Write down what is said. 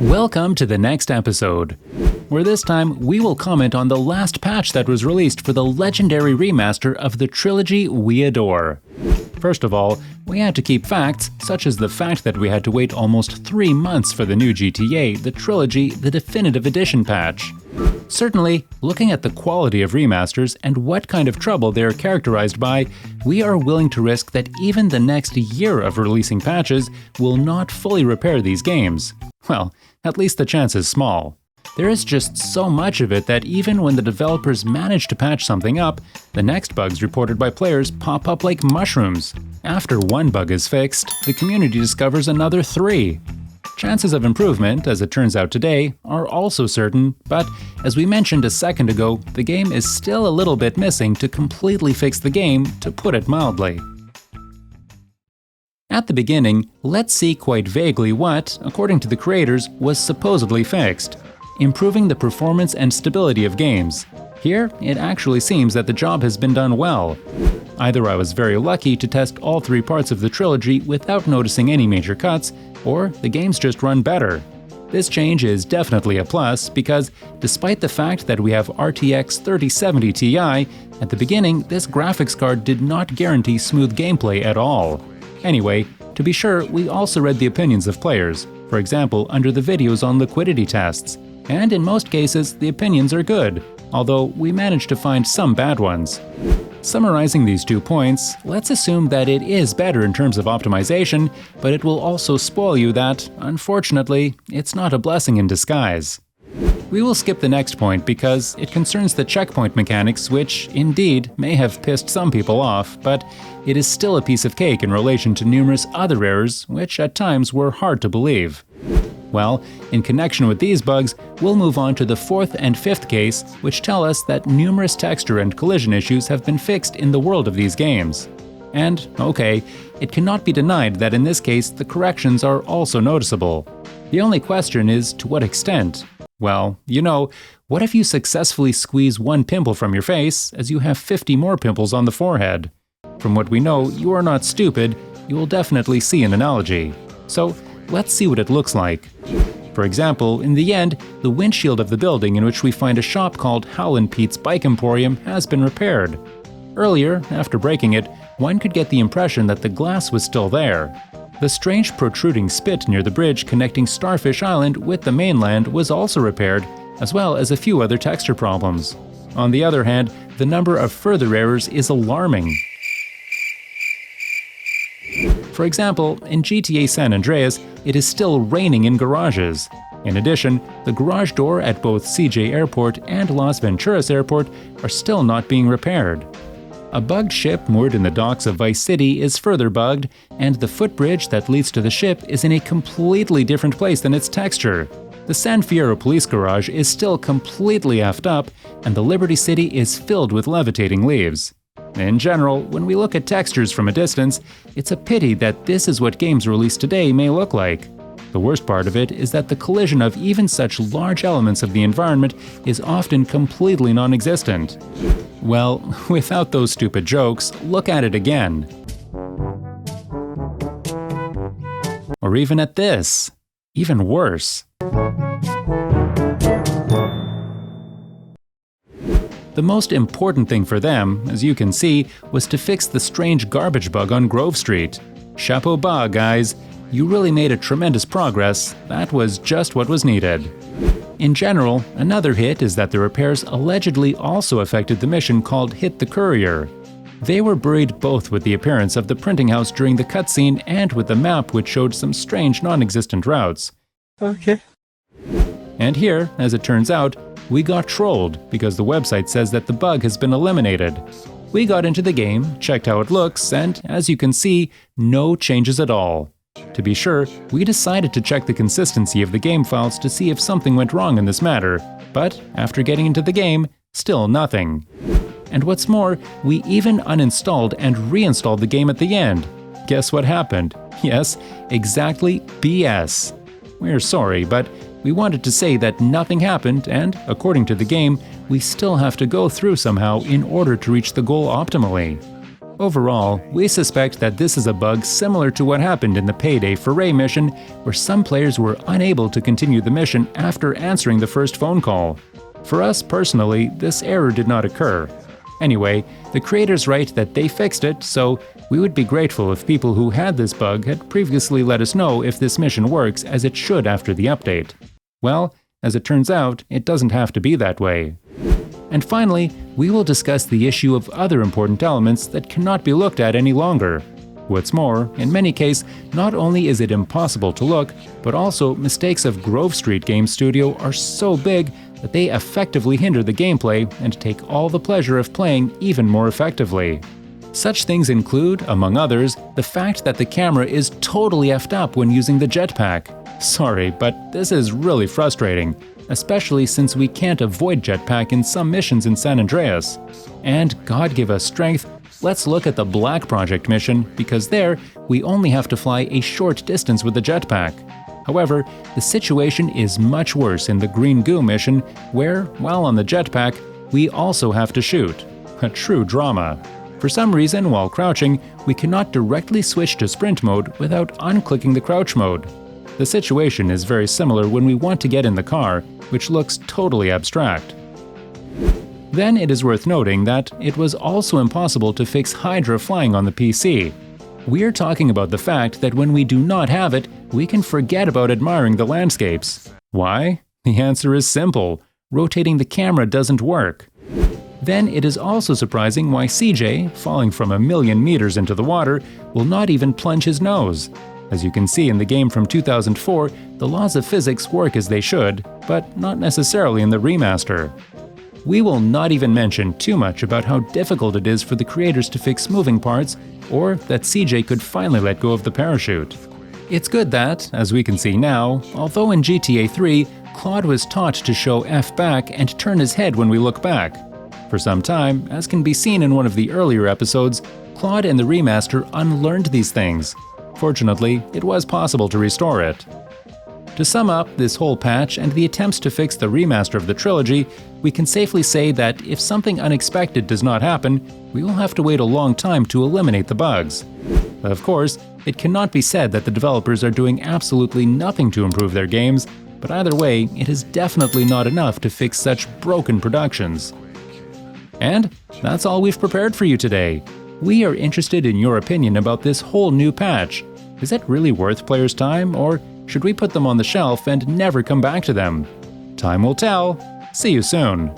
Welcome to the next episode, where this time we will comment on the last patch that was released for the legendary remaster of the trilogy we adore. First of all, we had to keep facts, such as the fact that we had to wait almost 3 months for the new GTA, the Trilogy, the Definitive Edition patch. Certainly, looking at the quality of remasters and what kind of trouble they are characterized by, we are willing to risk that even the next year of releasing patches will not fully repair these games. Well, at least the chance is small. There is just so much of it that even when the developers manage to patch something up, the next bugs reported by players pop up like mushrooms. After one bug is fixed, the community discovers another 3. Chances of improvement, as it turns out today, are also certain, but as we mentioned a second ago, the game is still a little bit missing to completely fix the game, to put it mildly. At the beginning, let's see quite vaguely what, according to the creators, was supposedly fixed: improving the performance and stability of games. Here, it actually seems that the job has been done well. Either I was very lucky to test all 3 parts of the trilogy without noticing any major cuts, or the games just run better. This change is definitely a plus because, despite the fact that we have RTX 3070 Ti, at the beginning this graphics card did not guarantee smooth gameplay at all. Anyway, to be sure, we also read the opinions of players, for example under the videos on liquidity tests. And in most cases, the opinions are good, although we managed to find some bad ones. Summarizing these 2 points, let's assume that it is better in terms of optimization, but it will also spoil you that, unfortunately, it's not a blessing in disguise. We will skip the next point because it concerns the checkpoint mechanics, which, indeed, may have pissed some people off, but it is still a piece of cake in relation to numerous other errors, which at times were hard to believe. Well, in connection with these bugs, we'll move on to the 4th and 5th case, which tell us that numerous texture and collision issues have been fixed in the world of these games. And, okay, it cannot be denied that in this case the corrections are also noticeable. The only question is to what extent? Well, what if you successfully squeeze 1 pimple from your face as you have 50 more pimples on the forehead? From what we know, you are not stupid, you will definitely see an analogy. So, let's see what it looks like. For example, in the end, the windshield of the building in which we find a shop called Howlin' Pete's Bike Emporium has been repaired. Earlier, after breaking it, one could get the impression that the glass was still there. The strange protruding spit near the bridge connecting Starfish Island with the mainland was also repaired, as well as a few other texture problems. On the other hand, the number of further errors is alarming. For example, in GTA San Andreas, it is still raining in garages. In addition, the garage door at both CJ Airport and Las Venturas Airport are still not being repaired. A bugged ship moored in the docks of Vice City is further bugged, and the footbridge that leads to the ship is in a completely different place than its texture. The San Fierro police garage is still completely effed up, and the Liberty City is filled with levitating leaves. In general, when we look at textures from a distance, it's a pity that this is what games released today may look like. The worst part of it is that the collision of even such large elements of the environment is often completely non-existent. Well, without those stupid jokes, look at it again. Or even at this. Even worse. The most important thing for them, as you can see, was to fix the strange garbage bug on Grove Street. Chapeau bas, guys. You really made a tremendous progress. That was just what was needed. In general, another hit is that the repairs allegedly also affected the mission called Hit the Courier. They were buried both with the appearance of the printing house during the cutscene and with the map which showed some strange non-existent routes. Okay. And here, as it turns out, we got trolled because the website says that the bug has been eliminated. We got into the game, checked how it looks, and as you can see, no changes at all. To be sure, we decided to check the consistency of the game files to see if something went wrong in this matter, but after getting into the game, still nothing. And what's more, we even uninstalled and reinstalled the game at the end. Guess what happened? Yes, exactly BS. We're sorry, but we wanted to say that nothing happened and, according to the game, we still have to go through somehow in order to reach the goal optimally. Overall, we suspect that this is a bug similar to what happened in the Payday Foray mission, where some players were unable to continue the mission after answering the first phone call. For us personally, this error did not occur. Anyway, the creators write that they fixed it, so we would be grateful if people who had this bug had previously let us know if this mission works as it should after the update. Well, as it turns out, it doesn't have to be that way. And finally, we will discuss the issue of other important elements that cannot be looked at any longer. What's more, in many cases, not only is it impossible to look, but also mistakes of Grove Street Game Studio are so big that they effectively hinder the gameplay and take all the pleasure of playing even more effectively. Such things include, among others, the fact that the camera is totally effed up when using the jetpack. Sorry, but this is really frustrating, especially since we can't avoid jetpack in some missions in San Andreas. And God give us strength, let's look at the Black Project mission, because there, we only have to fly a short distance with the jetpack. However, the situation is much worse in the Green Goo mission, where, while on the jetpack, we also have to shoot. A true drama. For some reason, while crouching, we cannot directly switch to sprint mode without unclicking the crouch mode. The situation is very similar when we want to get in the car, which looks totally abstract. Then it is worth noting that it was also impossible to fix Hydra flying on the PC. We are talking about the fact that when we do not have it, we can forget about admiring the landscapes. Why? The answer is simple. Rotating the camera doesn't work. Then it is also surprising why CJ, falling from 1,000,000 meters into the water, will not even plunge his nose. As you can see in the game from 2004, the laws of physics work as they should, but not necessarily in the remaster. We will not even mention too much about how difficult it is for the creators to fix moving parts, or that CJ could finally let go of the parachute. It's good that, as we can see now, although in GTA 3, Claude was taught to show F back and turn his head when we look back. For some time, as can be seen in one of the earlier episodes, Claude and the remaster unlearned these things. Fortunately, it was possible to restore it. To sum up this whole patch and the attempts to fix the remaster of the trilogy, we can safely say that if something unexpected does not happen, we will have to wait a long time to eliminate the bugs. Of course, it cannot be said that the developers are doing absolutely nothing to improve their games, but either way, it is definitely not enough to fix such broken productions. And that's all we've prepared for you today. We are interested in your opinion about this whole new patch. Is it really worth players' time, or should we put them on the shelf and never come back to them? Time will tell. See you soon.